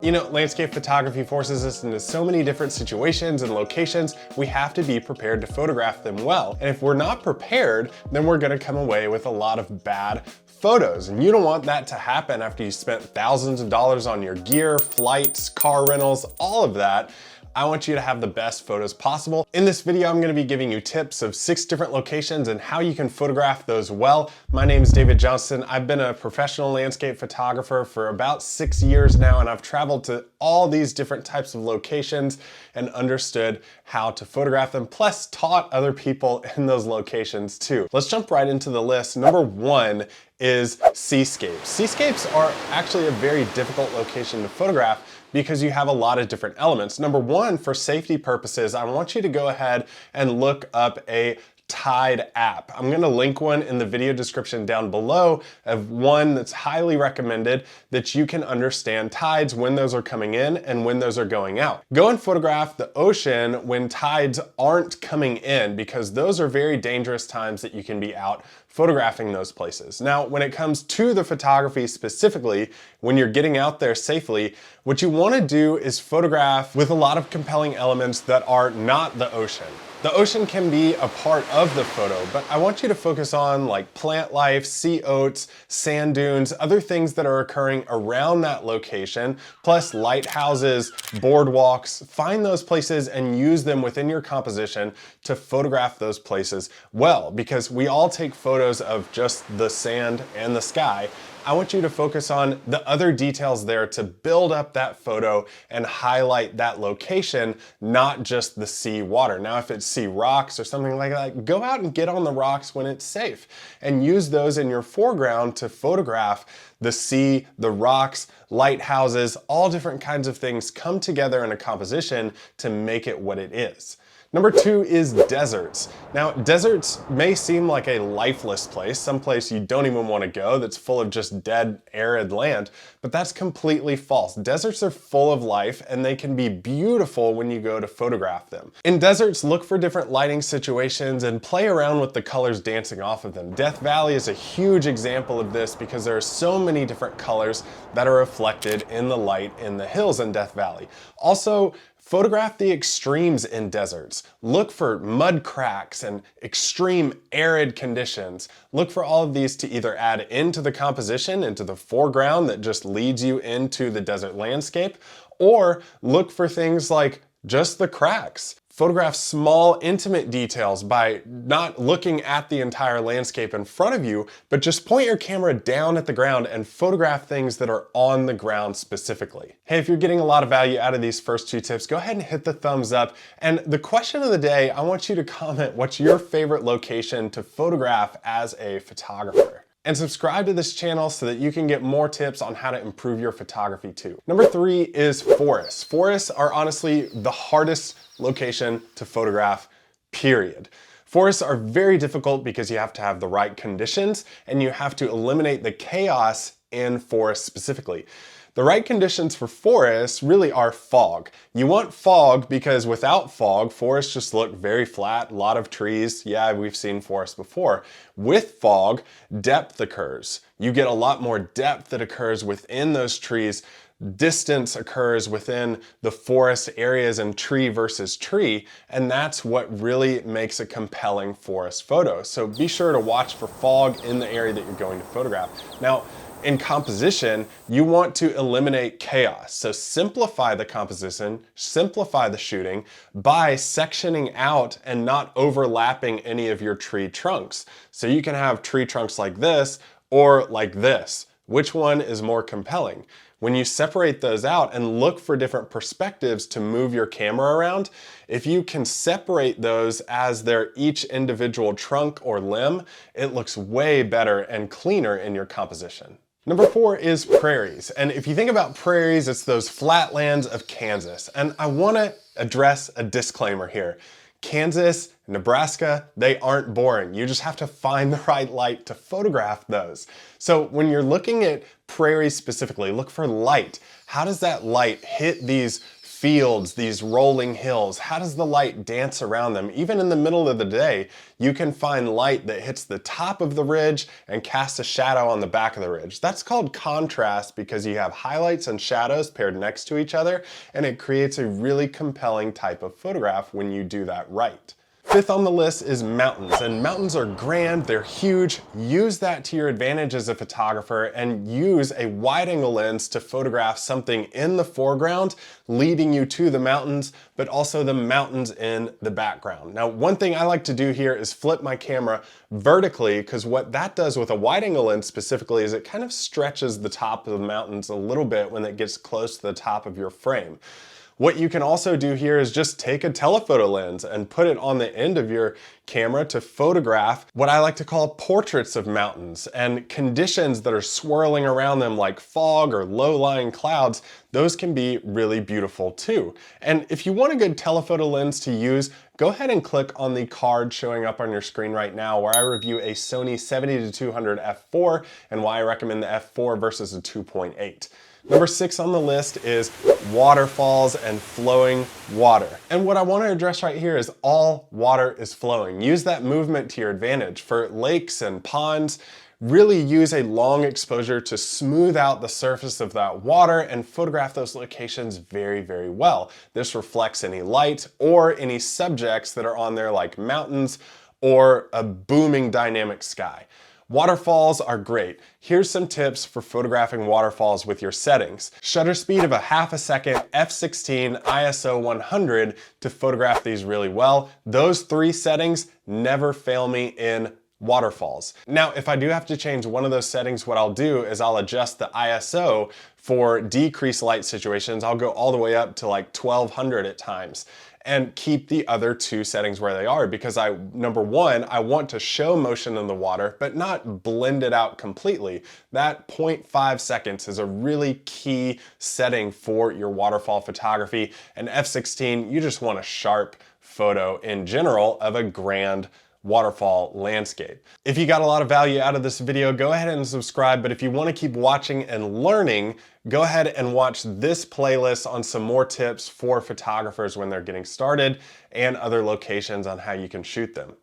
You know, landscape photography forces us into so many different situations and locations, we have to be prepared to photograph them well. And if we're not prepared, then we're gonna come away with a lot of bad photos. And you don't want that to happen after you spent thousands of dollars on your gear, flights, car rentals, all of that. I want you to have the best photos possible. In this video, I'm gonna be giving you tips of 6 different locations and how you can photograph those well. My name is David Johnston. I've been a professional landscape photographer for about 6 years now, and I've traveled to all these different types of locations and understood how to photograph them, plus taught other people in those locations too. Let's jump right into the list. Number 1 is seascapes. Seascapes are actually a very difficult location to photograph because you have a lot of different elements. Number 1, for safety purposes, I want you to go ahead and look up a tide app. I'm gonna link one in the video description down below of one that's highly recommended that you can understand tides, when those are coming in and when those are going out. Go and photograph the ocean when tides aren't coming in, because those are very dangerous times that you can be out photographing those places. Now, when it comes to the photography specifically, when you're getting out there safely, what you wanna do is photograph with a lot of compelling elements that are not the ocean. The ocean can be a part of the photo, but I want you to focus on like plant life, sea oats, sand dunes, other things that are occurring around that location, plus lighthouses, boardwalks. Find those places and use them within your composition to photograph those places well, because we all take photos of just the sand and the sky. I want you to focus on the other details there to build up that photo and highlight that location, not just the sea water. Now, if it's sea rocks or something like that, go out and get on the rocks when it's safe and use those in your foreground to photograph the sea, the rocks, lighthouses, all different kinds of things come together in a composition to make it what it is. Number 2 is deserts. Now, deserts may seem like a lifeless place, some place you don't even want to go that's full of just dead, arid land, but that's completely false. Deserts are full of life and they can be beautiful when you go to photograph them. In deserts, look for different lighting situations and play around with the colors dancing off of them. Death Valley is a huge example of this because there are so many different colors that are reflected in the light in the hills in Death Valley. Also, photograph the extremes in deserts. Look for mud cracks and extreme arid conditions. Look for all of these to either add into the composition, into the foreground that just leads you into the desert landscape, or look for things like just the cracks. Photograph small, intimate details by not looking at the entire landscape in front of you, but just point your camera down at the ground and photograph things that are on the ground specifically. Hey, if you're getting a lot of value out of these first 2 tips, go ahead and hit the thumbs up. And the question of the day, I want you to comment what's your favorite location to photograph as a photographer. And subscribe to this channel so that you can get more tips on how to improve your photography too. Number 3 is forests. Forests are honestly the hardest location to photograph, period. Forests are very difficult because you have to have the right conditions and you have to eliminate the chaos in forests specifically. The right conditions for forests really are fog. You want fog because without fog, forests just look very flat, a lot of trees. Yeah, we've seen forests before. With fog, depth occurs. You get a lot more depth that occurs within those trees. Distance occurs within the forest areas and tree versus tree, and that's what really makes a compelling forest photo. So be sure to watch for fog in the area that you're going to photograph. Now, in composition, you want to eliminate chaos. So simplify the composition, simplify the shooting by sectioning out and not overlapping any of your tree trunks. So you can have tree trunks like this or like this. Which one is more compelling? When you separate those out and look for different perspectives to move your camera around, if you can separate those as they're each individual trunk or limb, it looks way better and cleaner in your composition. Number 4 is prairies. And if you think about prairies, it's those flatlands of Kansas. And I want to address a disclaimer here. Kansas, Nebraska, they aren't boring. You just have to find the right light to photograph those. So when you're looking at prairies specifically, look for light. How does that light hit these fields, these rolling hills. How does the light dance around them? Even in the middle of the day, you can find light that hits the top of the ridge and casts a shadow on the back of the ridge. That's called contrast because you have highlights and shadows paired next to each other, and it creates a really compelling type of photograph when you do that right. Fifth on the list is mountains, and mountains are grand, they're huge. Use that to your advantage as a photographer and use a wide angle lens to photograph something in the foreground leading you to the mountains, but also the mountains in the background. Now, one thing I like to do here is flip my camera vertically, because what that does with a wide angle lens specifically is it kind of stretches the top of the mountains a little bit when it gets close to the top of your frame. What you can also do here is just take a telephoto lens and put it on the end of your camera to photograph what I like to call portraits of mountains and conditions that are swirling around them like fog or low-lying clouds. Those can be really beautiful too. And if you want a good telephoto lens to use, go ahead and click on the card showing up on your screen right now where I review a Sony 70-200 f4 and why I recommend the f4 versus a 2.8. Number 6 on the list is waterfalls and flowing water. And what I want to address right here is all water is flowing. Use that movement to your advantage. For lakes and ponds, really use a long exposure to smooth out the surface of that water and photograph those locations very, very well. This reflects any light or any subjects that are on there like mountains or a booming dynamic sky. Waterfalls are great. Here's some tips for photographing waterfalls with your settings. Shutter speed of a half a second, f/16, ISO 100 to photograph these really well. Those 3 settings never fail me in waterfalls. Now, if I do have to change one of those settings, what I'll do is I'll adjust the ISO for decreased light situations. I'll go all the way up to like 1200 at times, and keep the other 2 settings where they are because number 1, I want to show motion in the water, but not blend it out completely. That 0.5 seconds is a really key setting for your waterfall photography. And f/16, you just want a sharp photo in general of a grand waterfall landscape. If you got a lot of value out of this video, go ahead and subscribe. But if you want to keep watching and learning, go ahead and watch this playlist on some more tips for photographers when they're getting started and other locations on how you can shoot them.